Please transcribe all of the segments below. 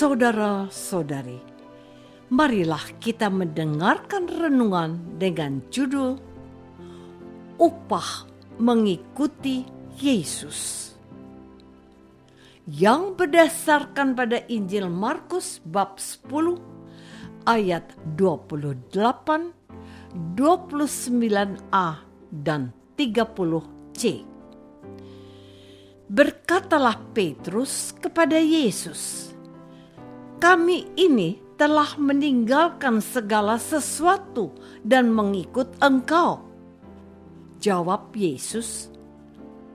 Saudara-saudari, marilah kita mendengarkan renungan dengan judul Upah Mengikuti Yesus, yang berdasarkan pada Injil Markus bab 10 ayat 28, 29a dan 30c. Berkatalah Petrus kepada Yesus, "Kami ini telah meninggalkan segala sesuatu dan mengikut Engkau." Jawab Yesus,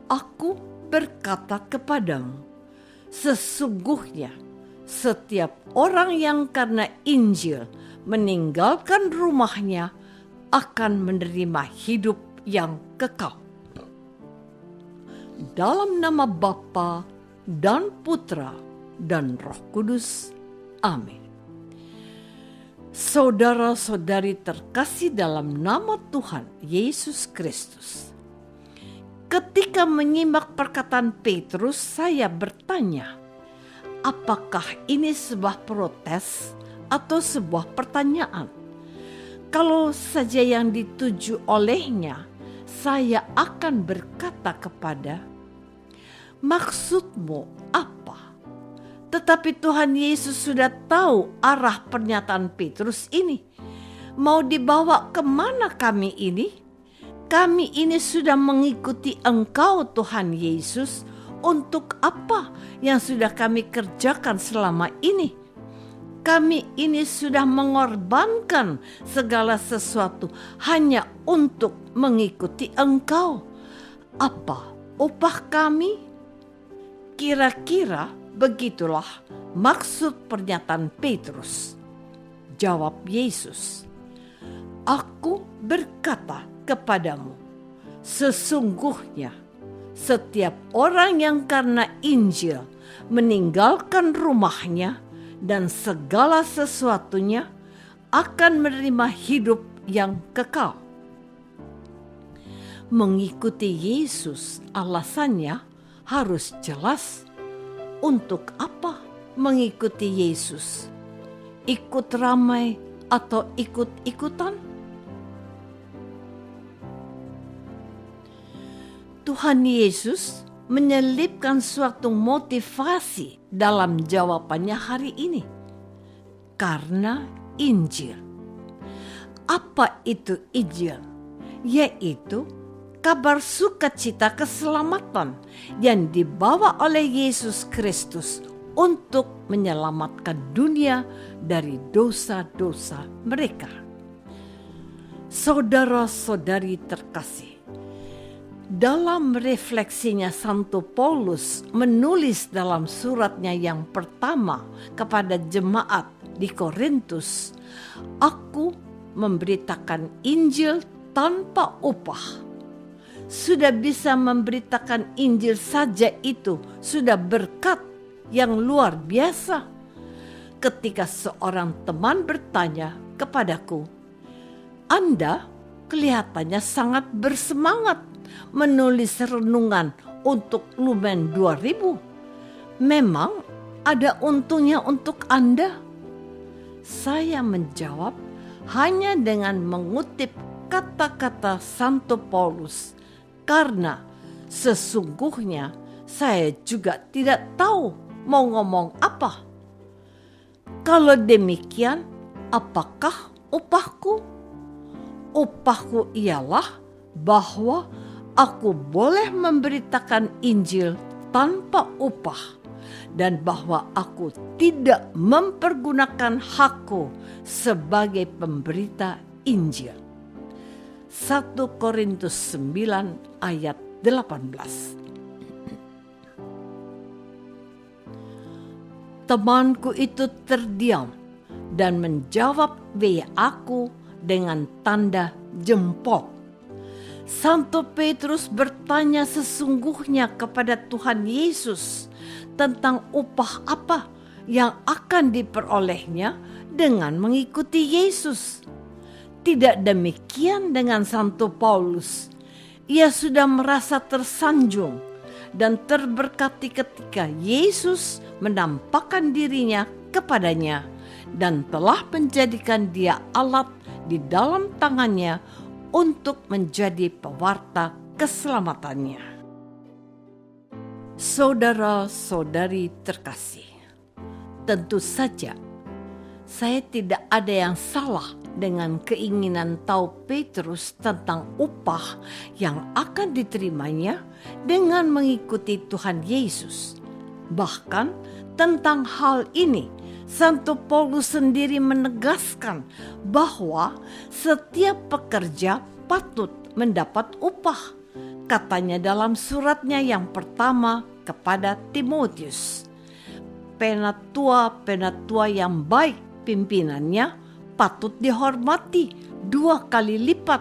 "Aku berkata kepadamu, sesungguhnya setiap orang yang karena Injil meninggalkan rumahnya akan menerima hidup yang kekal." Dalam nama Bapa dan Putra dan Roh Kudus. Amin. Saudara-saudari terkasih dalam nama Tuhan Yesus Kristus. Ketika menyimak perkataan Petrus, saya bertanya, apakah ini sebuah protes atau sebuah pertanyaan? Kalau saja yang dituju olehnya, saya akan berkata kepada, "Maksudmu apa?" Tetapi Tuhan Yesus sudah tahu arah pernyataan Petrus ini. Mau dibawa kemana kami ini? Kami ini sudah mengikuti Engkau, Tuhan Yesus. Untuk apa yang sudah kami kerjakan selama ini? Kami ini sudah mengorbankan segala sesuatu hanya untuk mengikuti Engkau. Apa upah kami? Kira-kira begitulah maksud pernyataan Petrus. Jawab Yesus, "Aku berkata kepadamu, sesungguhnya setiap orang yang karena Injil meninggalkan rumahnya dan segala sesuatunya akan menerima hidup yang kekal." Mengikuti Yesus alasannya harus jelas. Untuk apa mengikuti Yesus? Ikut ramai atau ikut-ikutan? Tuhan Yesus menyelipkan suatu motivasi dalam jawabannya hari ini. Karena Injil. Apa itu Injil? Yaitu kabar sukacita keselamatan yang dibawa oleh Yesus Kristus untuk menyelamatkan dunia dari dosa-dosa mereka. Saudara-saudari terkasih, dalam refleksinya Santo Paulus menulis dalam suratnya yang pertama kepada jemaat di Korintus, "Aku memberitakan Injil tanpa upah." Sudah bisa memberitakan Injil saja itu sudah berkat yang luar biasa. Ketika seorang teman bertanya kepadaku, "Anda kelihatannya sangat bersemangat menulis renungan untuk Lumen 2000. Memang ada untungnya untuk Anda?" Saya menjawab hanya dengan mengutip kata-kata Santo Paulus, karena sesungguhnya saya juga tidak tahu mau ngomong apa. Kalau demikian, apakah upahku? Upahku ialah bahwa aku boleh memberitakan Injil tanpa upah dan bahwa aku tidak mempergunakan hakku sebagai pemberita Injil. 1 Korintus 9 ayat 18. Temanku itu terdiam dan menjawab WA-ku dengan tanda jempol. Santo Petrus bertanya sesungguhnya kepada Tuhan Yesus tentang upah apa yang akan diperolehnya dengan mengikuti Yesus. Tidak demikian dengan Santo Paulus. Ia sudah merasa tersanjung dan terberkati ketika Yesus menampakkan dirinya kepadanya dan telah menjadikan dia alat di dalam tangannya untuk menjadi pewarta keselamatannya. Saudara-saudari terkasih, tentu saja saya tidak ada yang salah dengan keinginan tahu Petrus tentang upah yang akan diterimanya dengan mengikuti Tuhan Yesus. Bahkan tentang hal ini, Santo Paulus sendiri menegaskan bahwa setiap pekerja patut mendapat upah. Katanya dalam suratnya yang pertama kepada Timotius, penatua yang baik pimpinannya patut dihormati 2 kali lipat,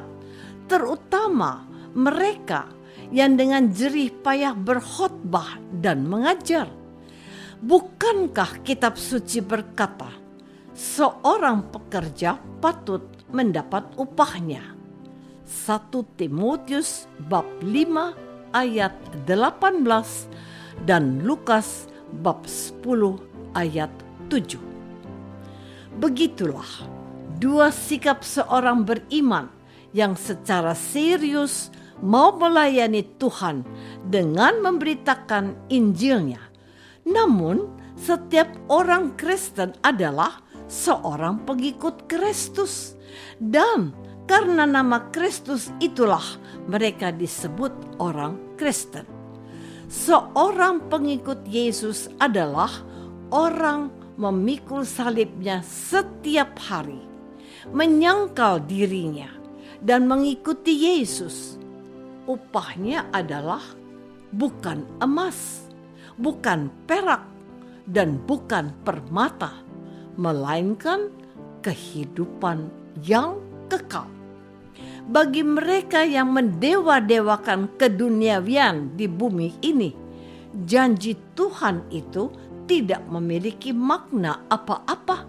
terutama mereka yang dengan jerih payah berkhotbah dan mengajar. Bukankah kitab suci berkata, seorang pekerja patut mendapat upahnya? 1 Timotius bab 5 ayat 18 dan Lukas bab 10 ayat 7. Begitulah dua sikap seorang beriman yang secara serius mau melayani Tuhan dengan memberitakan Injilnya. Namun, setiap orang Kristen adalah seorang pengikut Kristus, dan karena nama Kristus itulah mereka disebut orang Kristen. Seorang pengikut Yesus adalah orang memikul salibnya setiap hari, menyangkal dirinya, dan mengikuti Yesus. Upahnya adalah bukan emas, bukan perak, dan bukan permata, melainkan kehidupan yang kekal. Bagi mereka yang mendewa-dewakan keduniawian di bumi ini, janji Tuhan itu tidak memiliki makna apa-apa.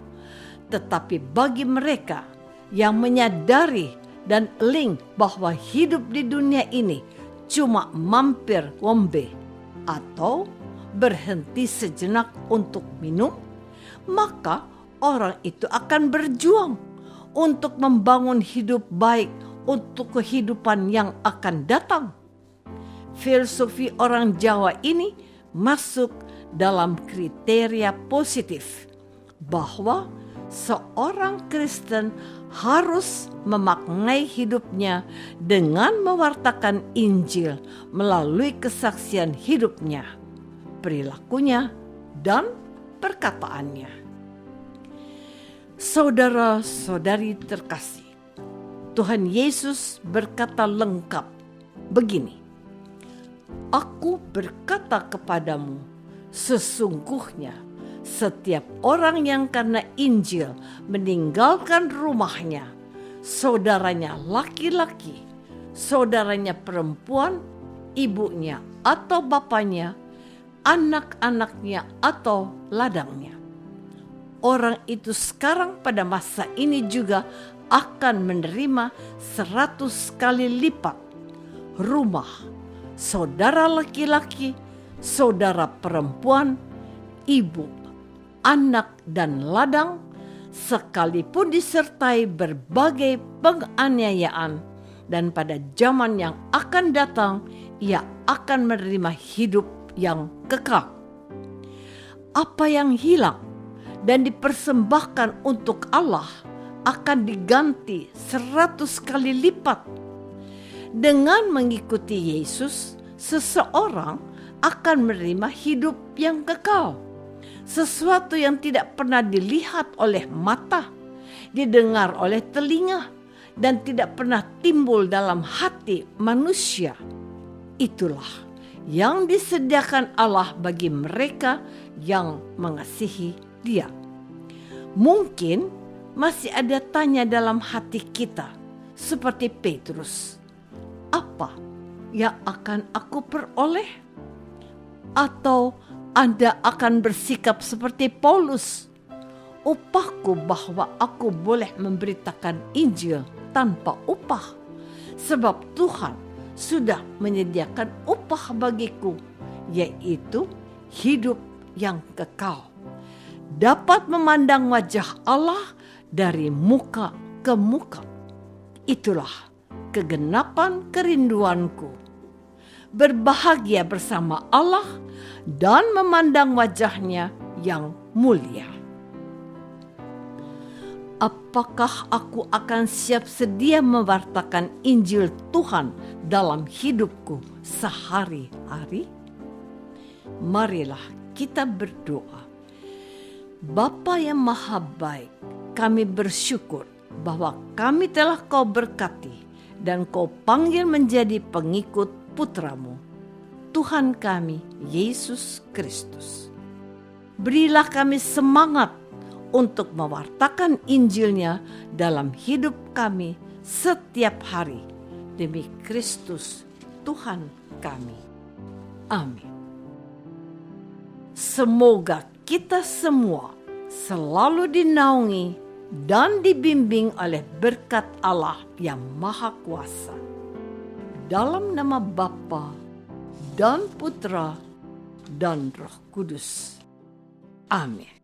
Tetapi bagi mereka yang menyadari dan link bahwa hidup di dunia ini cuma mampir ngombe atau berhenti sejenak untuk minum, maka orang itu akan berjuang untuk membangun hidup baik untuk kehidupan yang akan datang. Filosofi orang Jawa ini masuk dalam kriteria positif bahwa seorang Kristen harus memaknai hidupnya dengan mewartakan Injil melalui kesaksian hidupnya, perilakunya, dan perkataannya. Saudara-saudari terkasih, Tuhan Yesus berkata lengkap begini, "Aku berkata kepadamu, sesungguhnya setiap orang yang karena Injil meninggalkan rumahnya, saudaranya laki-laki, saudaranya perempuan, ibunya atau bapaknya, anak-anaknya atau ladangnya." Orang itu sekarang pada masa ini juga akan menerima 100 kali lipat rumah, saudara laki-laki, saudara perempuan, ibu, anak, dan ladang, sekalipun disertai berbagai penganiayaan, dan pada zaman yang akan datang ia akan menerima hidup yang kekal. Apa yang hilang dan dipersembahkan untuk Allah akan diganti 100 kali lipat. Dengan mengikuti Yesus, seseorang akan menerima hidup yang kekal. Sesuatu yang tidak pernah dilihat oleh mata, didengar oleh telinga, dan tidak pernah timbul dalam hati manusia. Itulah yang disediakan Allah bagi mereka yang mengasihi Dia. Mungkin masih ada tanya dalam hati kita seperti Petrus, apa yang akan aku peroleh? Atau Anda akan bersikap seperti Paulus, upahku bahwa aku boleh memberitakan Injil tanpa upah, sebab Tuhan sudah menyediakan upah bagiku, yaitu hidup yang kekal. dapat memandang wajah Allah dari muka ke muka. Itulah kegenapan kerinduanku. Berbahagia bersama Allah dan memandang wajah-Nya yang mulia. Apakah aku akan siap sedia mewartakan Injil Tuhan dalam hidupku sehari-hari? Marilah kita berdoa. Bapa yang Maha Baik, kami bersyukur bahwa kami telah Kau berkati dan Kau panggil menjadi pengikut Putra-Mu, Tuhan kami, Yesus Kristus. Berilah kami semangat untuk mewartakan Injil-Nya dalam hidup kami setiap hari, demi Kristus Tuhan kami. Amin. Semoga kita semua selalu dinaungi dan dibimbing oleh berkat Allah yang Maha Kuasa. Dalam nama Bapa dan Putra dan Roh Kudus. Amin.